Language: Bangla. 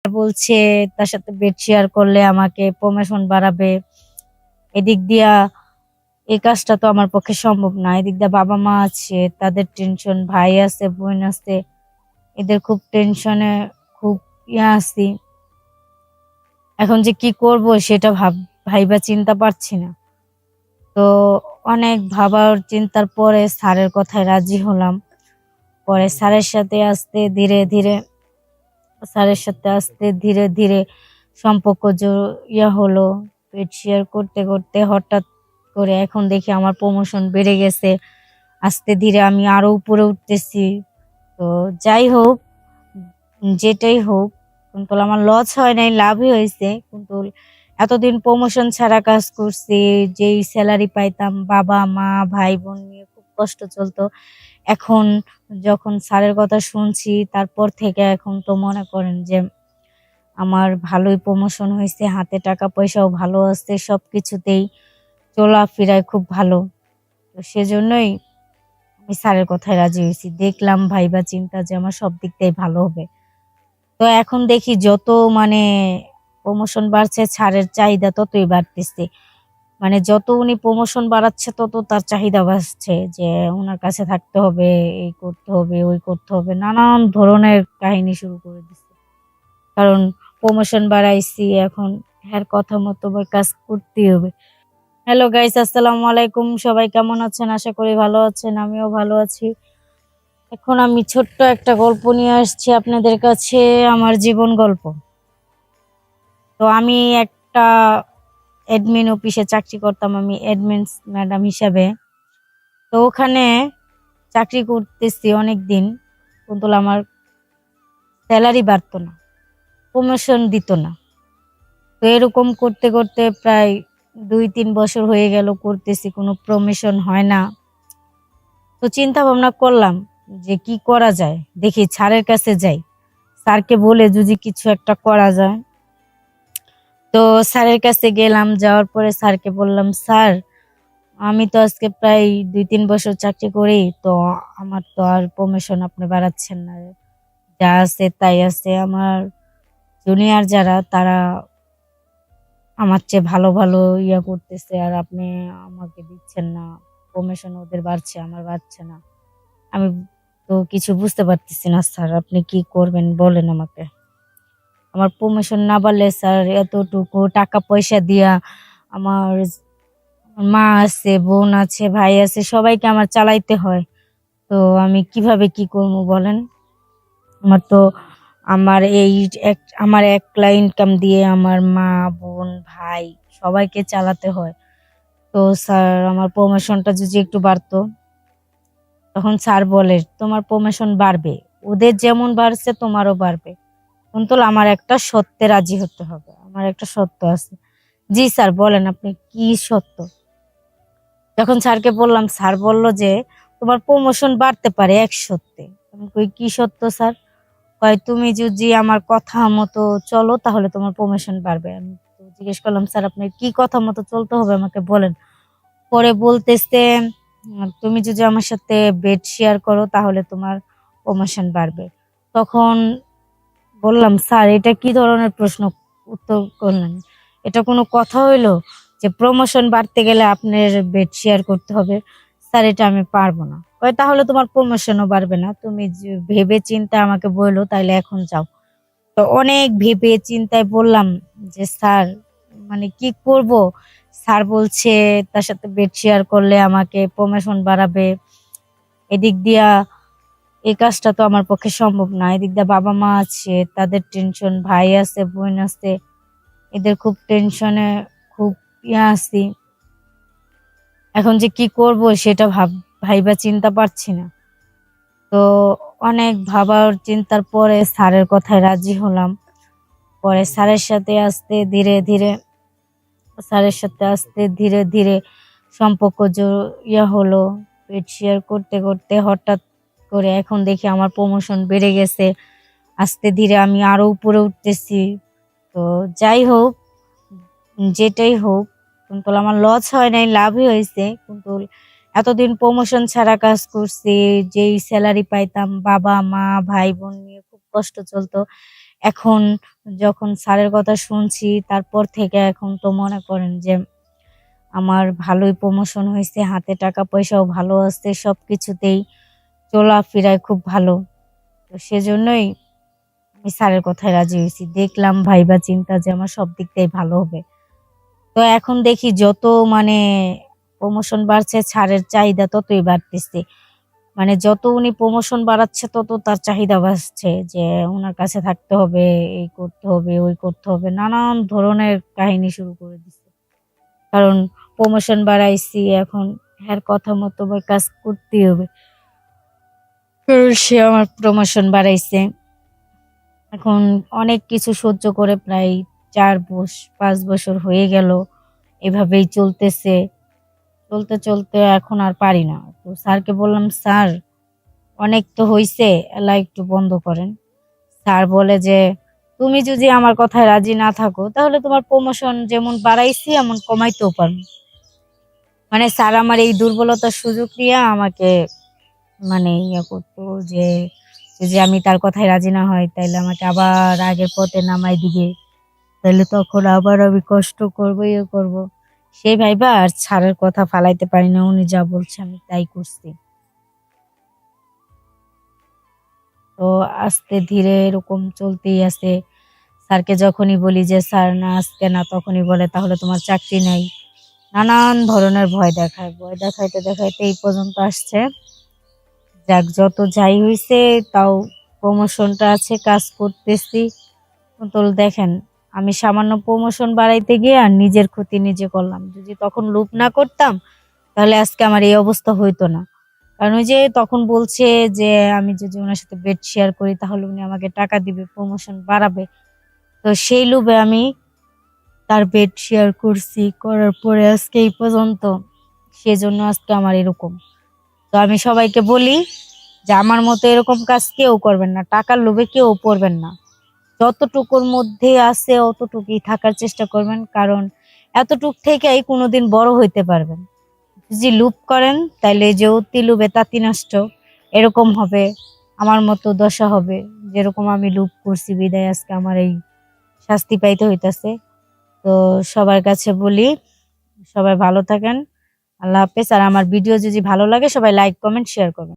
বলছে তার সাথে বেড শেয়ার করলে আমাকে প্রমোশন বাড়াবে। এদিক দিয়া এই কাজটা তো আমার পক্ষে সম্ভব না। এদিক দিয়ে বাবা মা আছে, তাদের টেনশন, ভাই আছে, বোন আছে, এদের খুব টেনশনে, খুব আছি। এখন যে কি করব সেটা ভাইবা চিন্তা পারছি না। তো অনেক ভাবার চিন্তার পরে স্যারের কথায় রাজি হলাম। পরে স্যারের সাথে আস্তে ধীরে ধীরে সম্পর্ক হলো। পেট শেয়ার করতে করতে হঠাৎ করে এখন দেখি আমার প্রমোশন বেড়ে গেছে। আস্তে ধীরে আমি আরো উপরে উঠতেছি। তো যাই হোক, যেটাই হোক, কিন্তু আমার লস হয় নাই, লাভই হয়েছে। কিন্তু এতদিন প্রমোশন ছাড়া কাজ করছি, যেই স্যালারি পাইতাম বাবা মা ভাই বোন নিয়ে খুব কষ্ট চলতো। এখন যখন স্যারের কথা শুনছি তারপর থেকে এখন তো মনে করেন যে আমার ভালোই প্রমোশন হয়েছে, হাতে টাকা পয়সাও ভালো আছে, সবকিছুতেই চলাফেরায় খুব ভালো। তো সেজন্যই আমি স্যারের কথায় রাজি হয়েছি। দেখলাম ভাইবা চিন্তা যে আমার সব দিক দিয়ে ভালো হবে। তো এখন দেখি যত মানে প্রমোশন বাড়ছে স্যারের চাহিদা ততই বাড়তেছে। মানে যত উনি প্রমোশন বাড়াচ্ছে তত তার চাহিদা বাড়ছে যে উনার কাছে থাকতে হবে, এই করতে হবে, ওই করতে হবে, নানান ধরনের কাহিনী শুরু করে দিচ্ছে। কারণ প্রমোশন বাড়াইছি, এখন হ্যার কথা মতো আমার কাজ করতেই হবে। হ্যালো গাইস, আসসালামু আলাইকুম। সবাই কেমন আছেন? আশা করি ভালো আছেন, আমিও ভালো আছি। এখন আমি ছোট্ট একটা গল্প নিয়ে আসছি আপনাদের কাছে, আমার জীবন গল্প। তো আমি একটা অ্যাডমিন অফিসে চাকরি করতাম, আমি অ্যাডমিন ম্যাডাম হিসাবে। তো ওখানে চাকরি করতেছি অনেক দিন, কিন্তু আমার স্যালারি বাড়তো না, প্রমোশন দিত না। তো এরকম করতে করতে প্রায় 2-3 বছর হয়ে গেল করতেছি, কোনো প্রমোশন হয় না। তো চিন্তা ভাবনা করলাম যে কি করা যায়, দেখি স্যারের কাছে যাই, স্যারকে বলে যদি কিছু একটা করা যায়। তো স্যারের কাছে গেলাম, যাওয়ার পরে স্যারকে বললাম, স্যার আমি তো আজকে প্রায় 2-3 বছর চাকরি করি, তো আমার তো আর প্রমোশন আপনি বাড়াচ্ছেন না, যা আছে তাই আছে। আমার জুনিয়র যারা তারা আমার চেয়ে ভালো ভালো করতেছে, আর আপনি আমাকে দিচ্ছেন না, প্রমোশন ওদের বাড়ছে, আমার বাড়ছে না। আমি তো কিছু বুঝতে পারতেছি না স্যার, আপনি কি করবেন বলেন আমাকে। আমার প্রমোশন না বাড়লে স্যার এতটুকু টাকা পয়সা দিয়া আমার মা আছে, বোন আছে, ভাই আছে, সবাইকে আমার চালাইতে হয়। তো আমি কিভাবে কি করবো বলেন। আমার তো আমার একলা ইনকাম দিয়ে আমার মা, বোন, ভাই সবাইকে চালাতে হয়। তো স্যার আমার প্রমোশনটা যদি একটু বাড়তো। তখন স্যার বলে, তোমার প্রমোশন বাড়বে, ওদের যেমন বাড়ছে তোমারও বাড়বে, কিন্তু আমার একটা সত্যে রাজি হতে হবে, আমার একটা সত্য আছে। জি স্যার বলেন, আপনি কি সত্য? যখন স্যারকে বললাম, স্যার বলল যে তোমার প্রমোশন বাড়তে পারে এক সত্যি। আমি কই, কি সত্য স্যার? কয়, তুমি যদি আমার কথা মতো চলো তাহলে তোমার প্রমোশন বাড়বে। আমি তো জিজ্ঞেস করলাম, স্যার আপনার কি কথা মতো চলতে হবে আমাকে বলেন। পরে বলতেছে, তুমি যদি আমার সাথে বেড শেয়ার করো তাহলে তোমার প্রমোশন বাড়বে। তখন বললাম, স্যার এটা কি ধরনের প্রশ্ন উত্তর করলেন? এটা কোনো কথা হইলো যে প্রমোশন বাড়তে গেলে আপনার বেড শেয়ার করতে হবে? স্যার এটা আমি পারবো না। কয়, তাহলে তোমার প্রমোশনও বাড়বে না, তুমি ভেবে চিন্তে আমাকে বললো, তাইলে এখন যাও। তো অনেক ভেবে চিন্তায় বললাম যে স্যার মানে কি করব। স্যার বলছে তার সাথে বেড শেয়ার করলে আমাকে প্রমোশন বাড়াবে। এদিক দিয়া এই কাজটা তো আমার পক্ষে সম্ভব না। এদিক দিয়ে বাবা মা আছে, তাদের টেনশন, ভাই আছে, বোন আছে, এদের খুব টেনশনে, খুব আছি। এখন যে কি করব সেটা ভাইবা চিন্তা পারছি না। তো অনেক ভাবার চিন্তার পরে স্যারের কথায় রাজি হলাম। পরে স্যারের সাথে আস্তে ধীরে ধীরে সম্পর্ক হলো। পেট শেয়ার করতে করতে হঠাৎ করে এখন দেখি আমার প্রমোশন বেড়ে গেছে। আস্তে ধীরে আমি আরো উপরে উঠতেছি। তো যাই হোক, যেটাই হোক, কিন্তু আমার লস হয় নাই, লাভই হয়েছে। কিন্তু এতদিন প্রমোশন ছাড়া কাজ করছি, যেই স্যালারি পাইতাম বাবা মা ভাই বোন নিয়ে খুব কষ্ট চলতো। এখন যখন স্যারের কথা শুনছি তারপর থেকে এখন তো মনে করেন যে আমার ভালোই প্রমোশন হয়েছে, হাতে টাকা পয়সাও ভালো আছে, সবকিছুতেই চলাফেরায় খুব ভালো। তো সেজন্যই আমি স্যারের কথায় রাজি হয়েছি। দেখলাম ভাইবা চিন্তা যে আমার সব দিক দিয়ে ভালো হবে। তো এখন দেখি যত মানে প্রমোশন বাড়ছে স্যারের চাহিদা ততই বাড়তেছে। মানে যত উনি প্রমোশন বাড়াচ্ছে তত তার চাহিদা বাড়ছে যে উনার কাছে থাকতে হবে, এই করতে হবে, ওই করতে হবে, নানান ধরনের কাহিনী শুরু করে দিচ্ছে। কারণ প্রমোশন বাড়াইছি, এখন হ্যার কথা মতো আমার কাজ করতেই হবে, কারণ সে আমার প্রমোশন বাড়াইছে। এখন অনেক কিছু সহ্য করে প্রায় 5 বছর হয়ে গেল, এভাবেই চলতেছে। চলতে চলতে এখন আর পারি না। তো স্যারকে বললাম, স্যার অনেক তো হইছে, এলা একটু বন্ধ করেন। স্যার বলে যে তুমি যদি আমার কথায় রাজি না থাকো তাহলে তোমার প্রমোশন যেমন বাড়াইছি এমন কমাইতেও পারবো। মানে স্যার আমার এই দুর্বলতার সুযোগ নিয়ে আমাকে মানে ইয়ে করতো যে যদি আমি তার কথায় রাজি না হই তাইলে আমাকে আবার আগের পথে নামাই দিবে, তাহলে তখন আবার আমি কষ্ট করবো, ইয়ে করবো। সেই ভাইবা আর স্যারের কথা ফালাইতে পারি না, উনি যা বলছে আমি তাই করছি। তো আস্তে ধীরে এরকম চলতেই আছে। স্যারকে যখনই বলি যে স্যার না আজকে না, তখনই বলে তাহলে তোমার চাকরি নাই। নানান ধরনের ভয় দেখায়, ভয় দেখাইতে দেখাইতে এই পর্যন্ত আসছে। যাক, যত যাই হইছে তাও প্রমোশনটা আছে, কাজ করতেছি। তো দেখেন, আমি সামান্য প্রমোশন বাড়াইতে গিয়ে আর নিজের ক্ষতি নিজে করলাম। যদি তখন লোভ না করতাম তাহলে আজকে আমার এই অবস্থা হইতো না। কারণ ওই যে তখন বলছে যে আমি যদি ওনার সাথে বেড শেয়ার করি তাহলে উনি আমাকে টাকা দিবে, প্রমোশন বাড়াবে। তো সেই লোভে আমি তার বেড শেয়ার করছি, করার পরে আজকে এই পর্যন্ত। সেজন্য আজকে আমার এরকম। তো আমি সবাইকে বলি যে আমার মতো এরকম কাজ কেউ করবেন না, টাকার লোভে কেউ পড়বেন না। যতটুকুর মধ্যে আছে অতটুকুই থাকার চেষ্টা করবেন, কারণ এতটুক থেকেই কোনোদিন বড় হইতে পারবেন। যদি লুপ করেন তাইলে যে অতি লোভে তাতি নষ্ট, এরকম হবে, আমার মতো দশা হবে। যেরকম আমি লুপ করছি বিদায় আজকে আমার এই শাস্তি পাইতে হইতাছে। তো সবার কাছে বলি, সবাই ভালো থাকেন। আল্লাহ হাফেজ। আর আমার ভিডিও যদি ভালো লাগে সবাই লাইক কমেন্ট শেয়ার করবেন।